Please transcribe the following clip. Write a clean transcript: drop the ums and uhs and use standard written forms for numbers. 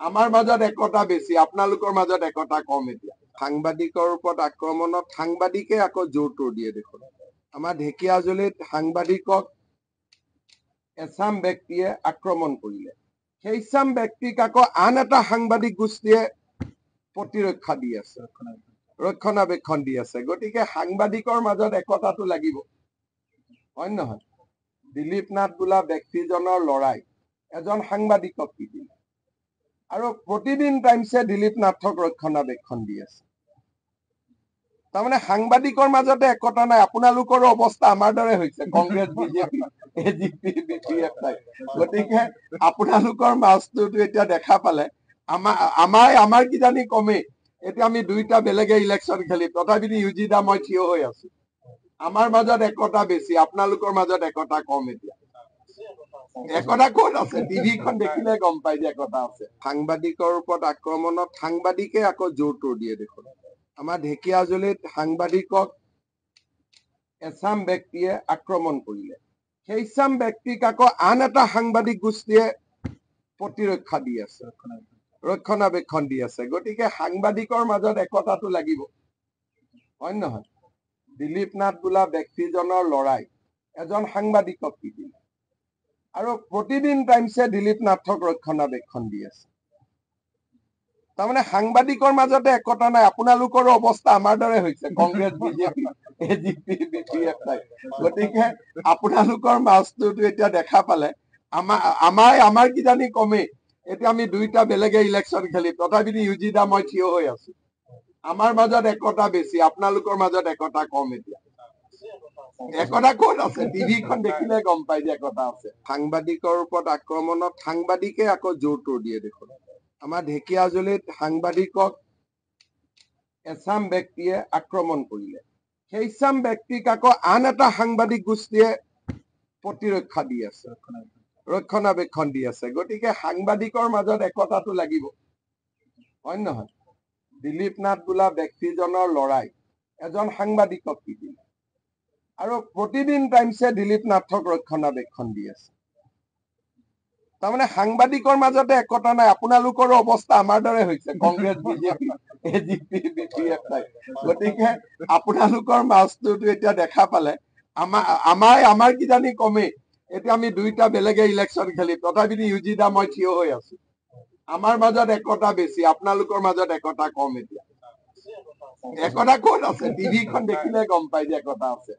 আমাৰ মাজত একতা বেছি, আপোনালোকৰ মাজত একতা কম। এতিয়া সাংবাদিকৰ ওপৰত আক্ৰমণত সাংবাদিকে আকৌ জোৰ দিয়ে দেখোন। আমাৰ ঢেকীয়াজুলিত সাংবাদিকক এচাম ব্যক্তিয়ে আক্ৰমণ কৰিলে। সেই চাম ব্যক্তিক আকৌ আন এটা সাংবাদিক গোষ্ঠীয়ে প্ৰতিৰক্ষা দি আছে, ৰক্ষণাবেক্ষণ দি আছে। গতিকে সাংবাদিকৰ মাজত একতাটো লাগিব, হয় নহয়? দিলীপ নাথ বোলা ব্যক্তিজনৰ লৰাই এজন সাংবাদিকক পিটিলে আৰু প্ৰতিদিন টাইমছে দিলীপ নাথক ৰক্ষণাবেক্ষণ দি আছে। তাৰমানে সাংবাদিকৰ মাজতে একতা নাই। আপোনালোকৰো অৱস্থা আমাৰ দৰে হৈছে, কংগ্ৰেছ, বিজেপি, এজিপি, বিপিএফ। গতিকে আপোনালোকৰ মাজটোতো এতিয়া দেখা পালে আমাৰ কিজানি কমেই। এতিয়া আমি দুইটা বেলেগে ইলেকশ্যন খেলি, তথাপি ইউজিদা মই থিয় হৈ আছো। আমাৰ মাজত একতা বেছি, আপোনালোকৰ মাজত একতা কম। এতিয়া একতা ক'ত আছে? টিভিখন দেখিলে গম পাই যে একতা আছে। সাংবাদিকৰ ওপৰত আক্ৰমণত সাংবাদিকে আকৌ জোৰ দিয়ে দেখোন। আমাৰ ঢেকীয়াজুলিত সাংবাদিকক এচাম ব্যক্তিয়ে আক্ৰমণ কৰিলে। সেই চাম ব্যক্তিক আকৌ আন এটা সাংবাদিক গোষ্ঠীয়ে প্ৰতিৰক্ষা দি আছে, ৰক্ষণাবেক্ষণ দি আছে। গতিকে সাংবাদিকৰ মাজত একতাটো লাগিব, হয় নহয়? দিলীপ নাথ বোলা ব্যক্তিজনৰ লৰাই এজন সাংবাদিকক পিটিলে আৰু প্ৰতিদিন টাইমছে দিলীপ নাথক ৰক্ষণাবেক্ষণ দি আছে। তাৰমানে সাংবাদিকৰ মাজতে একতা নাই। আপোনালোকৰো অৱস্থা আমাৰ দৰে হৈছে, কংগ্ৰেছ, বিজেপি, এজিপি, বিপিএফ। গতিকে আপোনালোকৰ মাজটোতো এতিয়া দেখা পালে আমাৰ কিজানি কমেই। এতিয়া আমি দুইটা বেলেগে ইলেকশ্যন খেলি, তথাপি ইউজিদা মই থিয় হৈ আছো। আমাৰ মাজত একতা বেছি, আপোনালোকৰ মাজত একতা কম। এতিয়া একতা ক'ত আছে? টিভিখন দেখিলে গম পাই যে একতা আছে। সাংবাদিকৰ ওপৰত আক্ৰমণত সাংবাদিকে আকৌ জোৰ দিয়ে দেখোন। আমাৰ ঢেকীয়াজুলিত সাংবাদিকক এচাম ব্যক্তিয়ে আক্ৰমণ কৰিলে। সেই চাম ব্যক্তিক আকৌ আন এটা সাংবাদিক গোষ্ঠীয়ে প্ৰতিৰক্ষা দি আছে, ৰক্ষণাবেক্ষণ দি আছে। গতিকে সাংবাদিকৰ মাজত একতাটো লাগিব, হয় নহয়? দিলীপ নাথ বোলা ব্যক্তিজনৰ লৰাই এজন সাংবাদিকক পিটিলে আৰু প্ৰতিদিন টাইমছে দিলীপ নাথক ৰক্ষণাবেক্ষণ দি আছে। তাৰমানে সাংবাদিকৰ মাজতে একতা নাই। আপোনালোকৰো অৱস্থা আমাৰ দৰে হৈছে, কংগ্ৰেছ, বিজেপি, এজিপি, বিপিএফ। গতিকে আপোনালোকৰ মাজটোতো এতিয়া দেখা পালে আমাৰ কিজানি কমেই। এতিয়া আমি দুইটা বেলেগে ইলেকশ্যন খেলি, তথাপি ইউজিদা মই থিয় হৈ আছো। আমাৰ মাজত একতা বেছি, আপোনালোকৰ মাজত একতা কম। এতিয়া একতা ক'ত আছে? টিভিখন দেখিলে গম পাই যে একতা আছে।